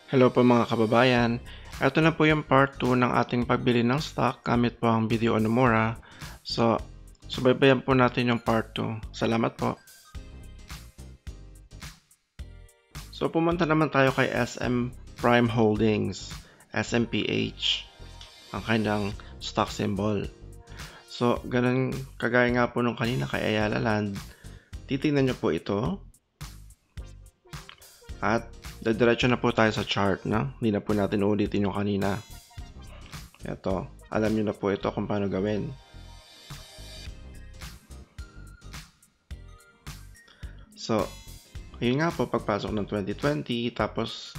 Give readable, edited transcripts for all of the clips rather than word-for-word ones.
Hello po mga kababayan. Ito na po yung part 2 ng ating pagbili ng stock gamit po ang Video Nomura. So, subaybayan po natin yung part 2. Salamat po. So, pumunta naman tayo kay SM Prime Holdings, SMPH, ang kanyang stock symbol. So, ganun kagaya nga po nung kanina kay Ayala Land, titingnan nyo po ito. At diretso na po tayo sa chart, no? Hindi na po natin ulitin yung kanina. Ito, alam nyo na po ito kung paano gawin. So, yun nga po pagpasok ng 2020, tapos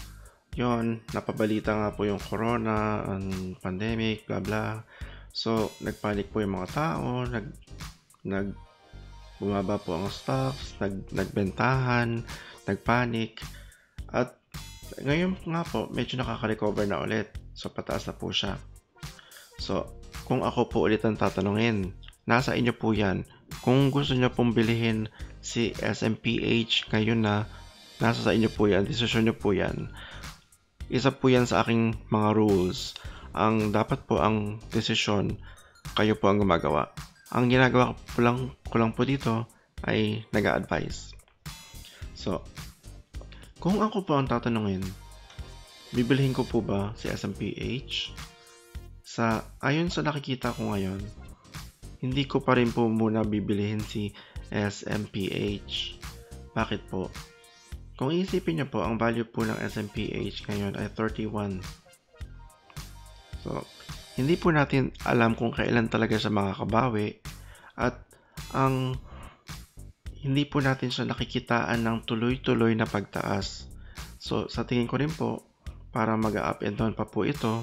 yon napabalita nga po yung corona, ang pandemic, bla bla. So, nagpanic po yung mga tao, bumaba po ang stocks, nagbentahan, nagpanic. At ngayon nga po, medyo nakaka-recover na ulit. So, pataas na po siya. So, kung ako po ulit ang tatanungin, nasa inyo po yan. Kung gusto nyo pong bilihin si SMPH ngayon na, nasa sa inyo po yan. Desisyon nyo po yan. Isa po yan sa aking mga rules. Ang dapat po ang desisyon, kayo po ang gumagawa. Ang ginagawa ko lang po dito ay nag-a-advise. So, kung ako po ang tatanungin, bibilihin ko po ba si SMPH? Ayon sa nakikita ko ngayon, hindi ko pa rin po muna bibilihin si SMPH. Bakit po? Kung iisipin niyo po, ang value po ng SMPH ngayon ay 31. So, hindi po natin alam kung kailan talaga siya makakabawi at hindi po natin siya nakikitaan ng tuloy-tuloy na pagtaas. So, sa tingin ko rin po, para mag-up and down pa po ito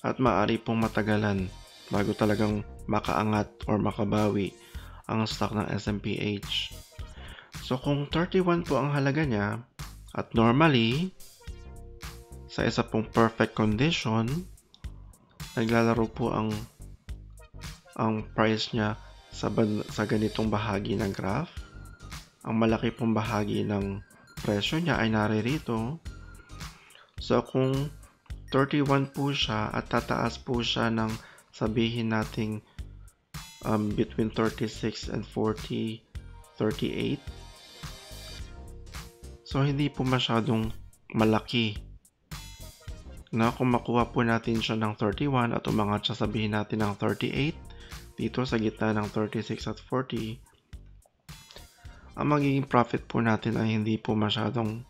at maaari pong matagalan bago talagang makaangat or makabawi ang stock ng SMPH. So, kung 31 po ang halaga niya at normally, sa isa pong perfect condition, naglalaro po ang price niya sa ganitong bahagi ng graph. Ang malaki pong bahagi ng presyo niya ay naririto. So, kung 31 po siya at tataas po siya ng sabihin nating between 36 and 40, 38. So, hindi po masyadong malaki na kung makuha po natin siya ng 31 at umangat siya sabihin natin ng 38 dito sa gitna ng 36 at 40, ang magiging profit po natin ay hindi po masyadong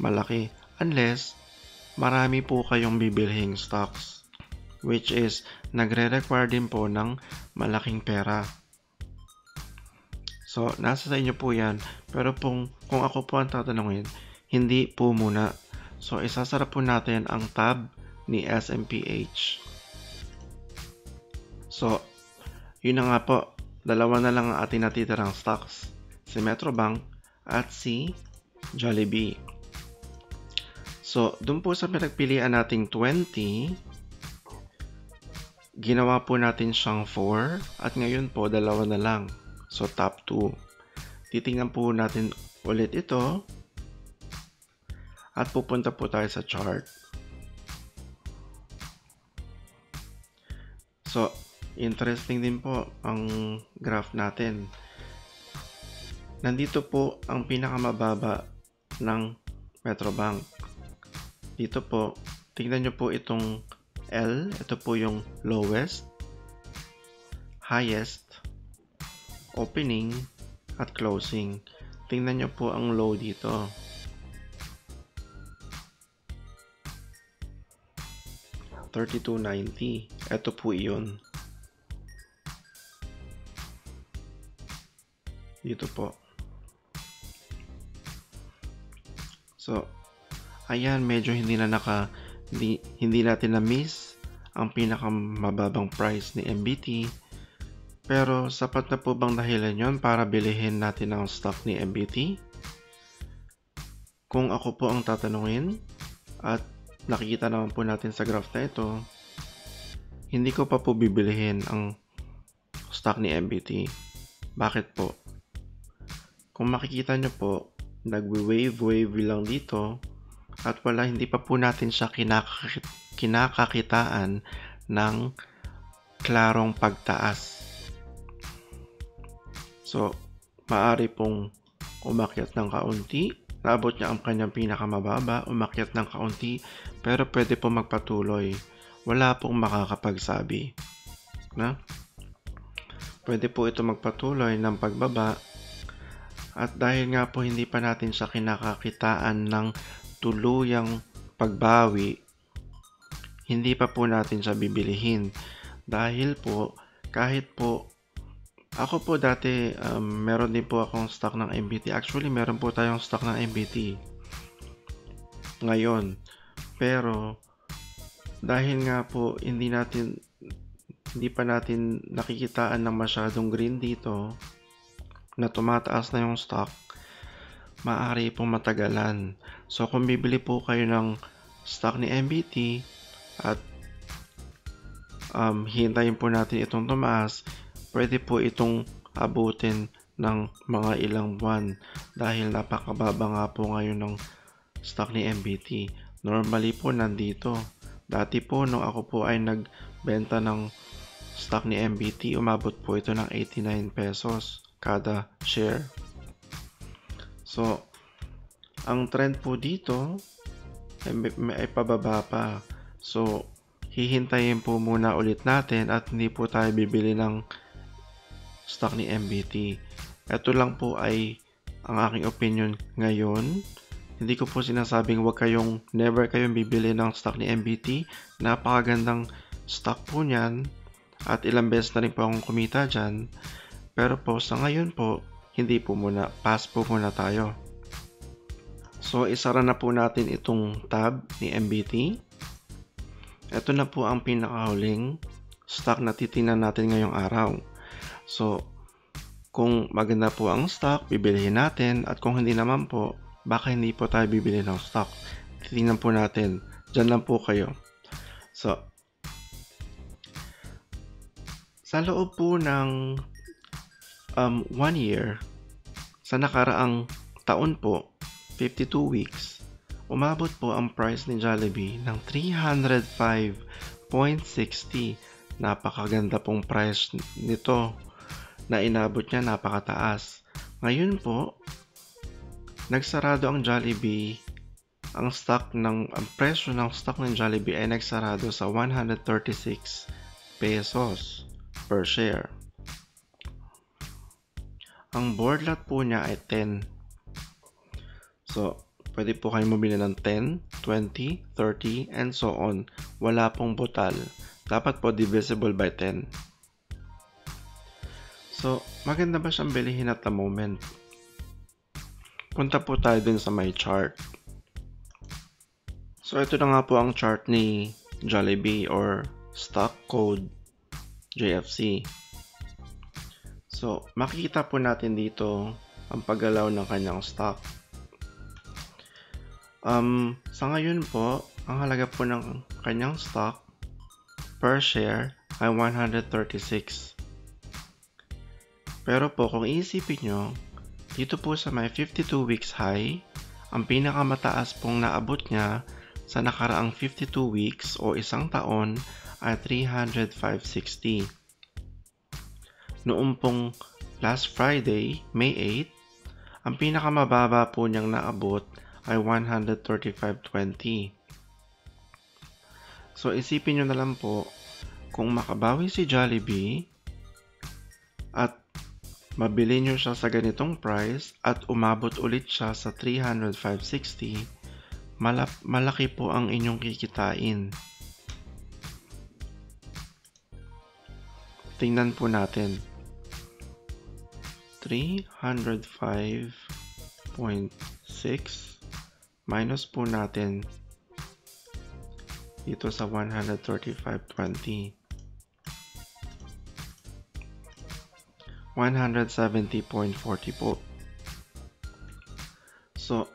malaki unless marami po kayong bibilhing stocks, which is nagre-require din po ng malaking pera. So, nasa sa inyo po yan. Pero kung ako po ang tatanungin, hindi po muna. So, isasara po natin ang tab ni SMPH. So, yun na nga po. Dalawa na lang ang ating natitirang stocks. Si Metrobank at si Jollibee. So, dun po sa pinagpilian nating 20, ginawa po natin siyang 4 at ngayon po dalawa na lang. So, top 2. Titingnan po natin ulit ito at pupunta po tayo sa chart. So, interesting din po ang graph natin. Nandito po ang pinakamababa ng Metrobank. Dito po, tingnan nyo po itong L. Ito po yung lowest, highest, opening, at closing. Tingnan nyo po ang low dito. $32.90. Ito po iyon. Dito po. So, ayan, medyo hindi natin na-miss ang pinakamababang price ni MBT. Pero sapat na po bang dahilan yon para bilihin natin ang stock ni MBT? Kung ako po ang tatanungin at nakikita naman po natin sa graph na ito, hindi ko pa po bibilihin ang stock ni MBT. Bakit po? Kung makikita nyo po, nagwe-wave lang dito at hindi pa po natin siya kinakakitaan ng klarong pagtaas. So, maaari pong umakyat ng kaunti, naabot niya ang kanyang pinakamababa, umakyat ng kaunti, pero pwede po magpatuloy. Wala pong makakapagsabi. Na? Pwede po ito magpatuloy ng pagbaba, at dahil nga po hindi pa natin siya kinakakitaan ng tuluyang pagbawi, hindi pa po natin siya bibilihin. Dahil po, kahit po, ako po dati, meron din po akong stock ng MBT. Actually, meron po tayong stock ng MBT ngayon. Pero, dahil nga po, hindi pa natin nakikitaan ng masyadong green dito, na tumataas na yung stock, maaari pong matagalan. So, kung bibili po kayo ng stock ni MBT at hintayin po natin itong tumaas, pwede po itong abutin ng mga ilang buwan dahil napakababa nga po ngayon ng stock ni MBT. Normally po nandito. Dati po nung ako po ay nagbenta ng stock ni MBT, umabot po ito ng 89 pesos kada share. So, ang trend po dito ay pababa pa. So, hihintayin po muna ulit natin at hindi po tayo bibili ng stock ni MBT. Ito lang po ay ang aking opinion ngayon. Hindi ko po sinasabing never kayong bibili ng stock ni MBT. Napakagandang stock po niyan at ilang beses na rin po akong kumita dyan. Pero po sa ngayon po, hindi po muna, pass po muna tayo. So, isara na po natin itong tab ni MBT. Ito na po ang pinakahuling stock na titingnan natin ngayong araw. So, kung maganda po ang stock, bibilihin natin. At kung hindi naman po, baka hindi po tayo bibili ng stock. Titingnan po natin. Diyan lang po kayo. So, sa loob po ng 1 year, sa nakaraang taon po, 52 weeks, umabot po ang price ni Jollibee ng 305.60. Napakaganda pong price nito na inabot niya, napakataas. Ngayon po, nagsarado ang Jollibee, ang presyo ng stock ng Jollibee ay nagsarado sa 136 pesos per share. Ang board lot po niya ay 10. So, pwede po kayo mabili ng 10, 20, 30, and so on. Wala pong butal. Dapat po divisible by 10. So, maganda ba siyang bilihin at the moment? Punta po tayo dun sa my chart. So, ito na nga po ang chart ni Jollibee or stock code JFC. So, makikita po natin dito ang paggalaw ng kanyang stock. Sa ngayon po, ang halaga po ng kanyang stock per share ay 136. Pero po, kung iisipin nyo, dito po sa may 52 weeks high, ang pinakamataas pong naabot niya sa nakaraang 52 weeks o isang taon ay 305.60. Noong pong last Friday, May 8, ang pinakamababa po niyang naabot ay 135.20. So, isipin nyo na lang po, kung makabawi si Jollibee at mabili nyo siya sa ganitong price at umabot ulit siya sa 305.60, malaki po ang inyong kikitain. Tingnan po natin. 305.6 minus po natin dito sa 135.20. 170.40 po. So,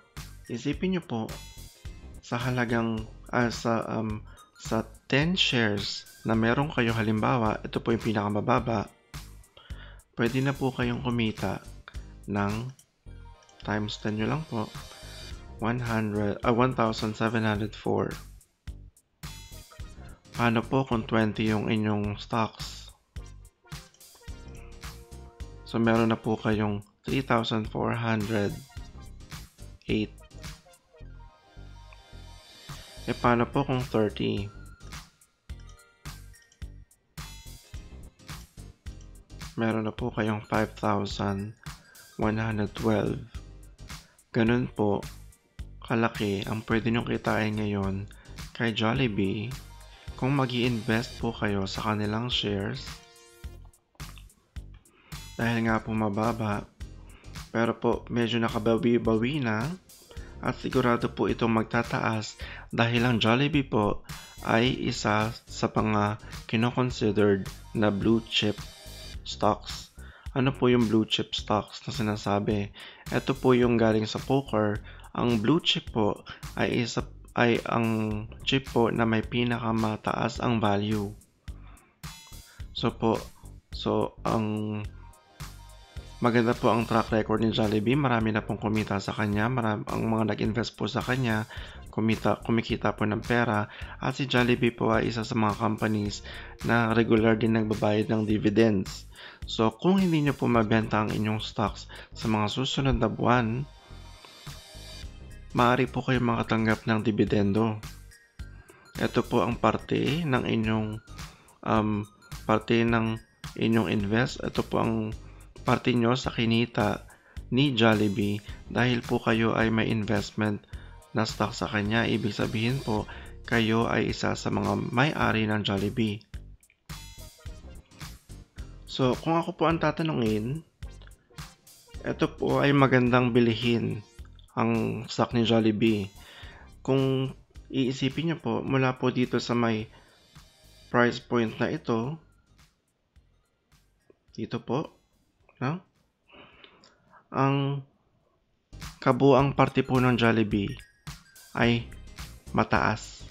isipin nyo po sa halagang sa 10 shares na meron kayo, halimbawa, ito po yung pinakamababa, pwede na po kayong kumita ng times 10 nyo lang po, 1,704. Paano po kung 20 yung inyong stocks? So, meron na po kayong 3,408. Paano po kung 30? Meron na po kayong 5,112. Ganun po kalaki ang pwede nyo kitain ngayon kay Jollibee kung mag-i-invest po kayo sa kanilang shares. Dahil nga po mababa, pero po medyo nakabawi-bawi na at sigurado po itong magtataas dahil ang Jollibee po ay isa sa mga kino-considered na blue chip stocks. Ano po yung blue chip stocks na sinasabi? Ito po yung galing sa poker. Ang blue chip po ay ang chip po na may pinakamataas ang value. So ang maganda po ang track record ni Jollibee. Marami na pong kumita sa kanya. Ang mga nag-invest po sa kanya, kumikita po ng pera. At si Jollibee po ay isa sa mga companies na regular din nagbabayad ng dividends. So, kung hindi nyo po mabenta ang inyong stocks sa mga susunod na buwan, maaari po kayo makatanggap ng dividendo. Ito po ang parte ng inyong invest. Ito po ang parte nyo sa kinita ni Jollibee dahil po kayo ay may investment na stock sa kanya. Ibig sabihin po, kayo ay isa sa mga may-ari ng Jollibee. So, kung ako po ang tatanungin, ito po ay magandang bilihin ang stock ni Jollibee. Kung iisipin nyo po, mula po dito sa may price point na ito, dito po, no? Ang kabuang parte po ng Jollibee ay mataas.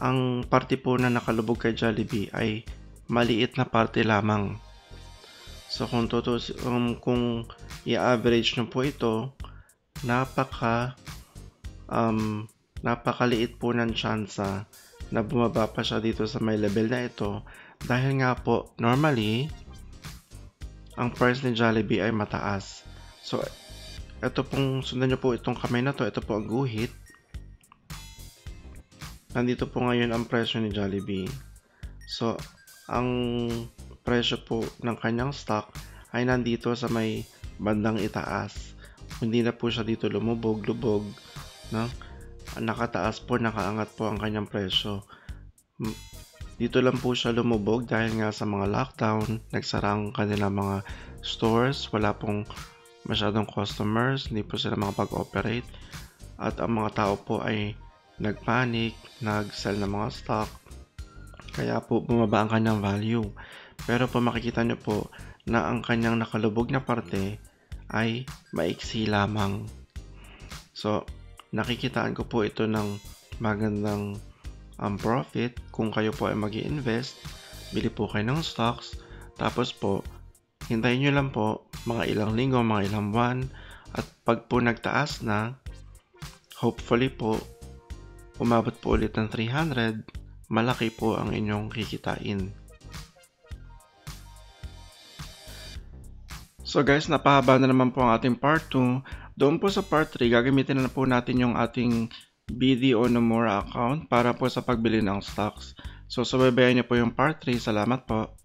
Ang parte po na nakalubog kay Jollibee ay maliit na parte lamang. So kung i-average nyo po ito, napakaliit po ng tsansa na bumaba pa siya dito sa may level na ito dahil nga po normally ang price ni Jollibee ay mataas. So, ito pong, sundan nyo po itong kamay na to, ito po ang guhit. Nandito po ngayon ang presyo ni Jollibee. So, ang presyo po ng kanyang stock ay nandito sa may bandang itaas. Hindi na po siya dito lumubog, no? Nakataas po, nakaangat po ang kanyang presyo. Dito lang po siya lumubog dahil nga sa mga lockdown, nagsara ang kanilang mga stores, wala pong masyadong customers, hindi po sila makapag-operate. At ang mga tao po ay nagpanic, nag-sell ng mga stock. Kaya po bumaba ang kanyang value. Pero po makikita nyo po na ang kanyang nakalubog na parte ay maiksi lamang. So, nakikitaan ko po ito ng magandang profit. Kung kayo po ay mag-i-invest, bili po kayo ng stocks, tapos po hintayin nyo lang po mga ilang linggo, mga ilang buwan, at pag po nagtaas na, hopefully po umabot po ulit ng 300, malaki po ang inyong kikitain. So guys, napahaba na naman po ang ating part 2. Doon po sa part 3, gagamitin na po natin yung ating BDO Nomura account para po sa pagbili ng stocks. So, subaybayan niyo po yung part 3. Salamat po.